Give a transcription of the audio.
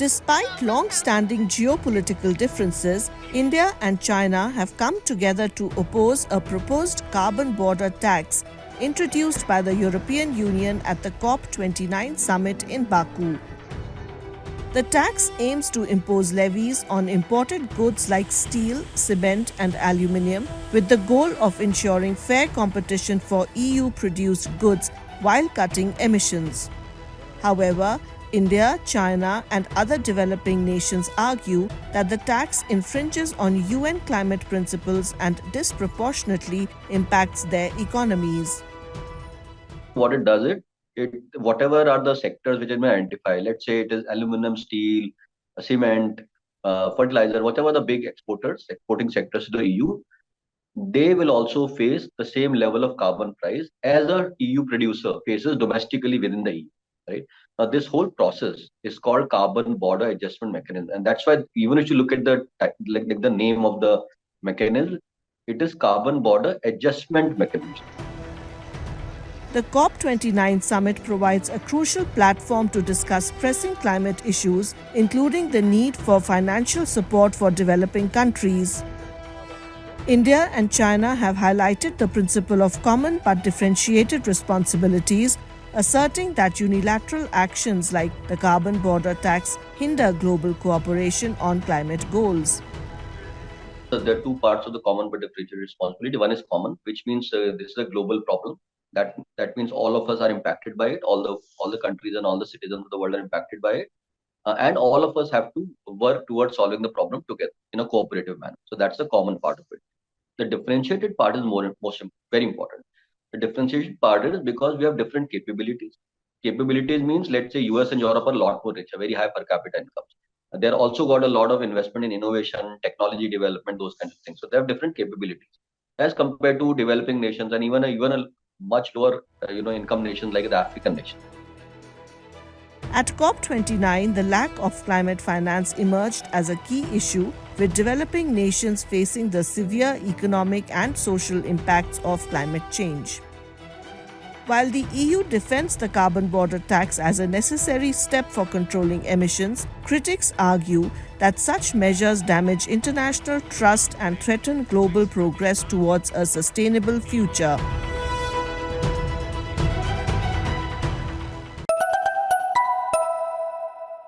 Despite long-standing geopolitical differences, India and China have come together to oppose a proposed carbon border tax introduced by the European Union at the COP29 Summit in Baku. The tax aims to impose levies on imported goods like steel, cement and aluminium with the goal of ensuring fair competition for EU-produced goods while cutting emissions. However, India, China and other developing nations argue that the tax infringes on UN climate principles and disproportionately impacts their economies. What it does, whatever are the sectors which it may identify, let's say it is aluminum, steel, cement, fertilizer, whatever the big exporting sectors to the EU, they will also face the same level of carbon price as a EU producer faces domestically within the EU. Right? Now, this whole process is called carbon border adjustment mechanism, and that's why even if you look at the the name of the mechanism, it is carbon border adjustment mechanism. The COP29 Summit provides a crucial platform to discuss pressing climate issues, including the need for financial support for developing countries. India and China have highlighted the principle of common but differentiated responsibilities, asserting that unilateral actions like the carbon border tax hinder global cooperation on climate goals. So there are two parts of the common but differentiated responsibility. One is common, which means this is a global problem. That means all of us are impacted by it. All the countries and all the citizens of the world are impacted by it, and all of us have to work towards solving the problem together in a cooperative manner. So that's the common part of it. The differentiated part is very important. The differentiated part is because we have different capabilities. Capabilities means, let's say US and Europe are a lot more rich, very high per capita incomes. They're also got a lot of investment in innovation, technology development, those kinds of things. So they have different capabilities as compared to developing nations and even a much lower income nations like the African nations. At COP29, the lack of climate finance emerged as a key issue, with developing nations facing the severe economic and social impacts of climate change. While the EU defends the carbon border tax as a necessary step for controlling emissions, critics argue that such measures damage international trust and threaten global progress towards a sustainable future.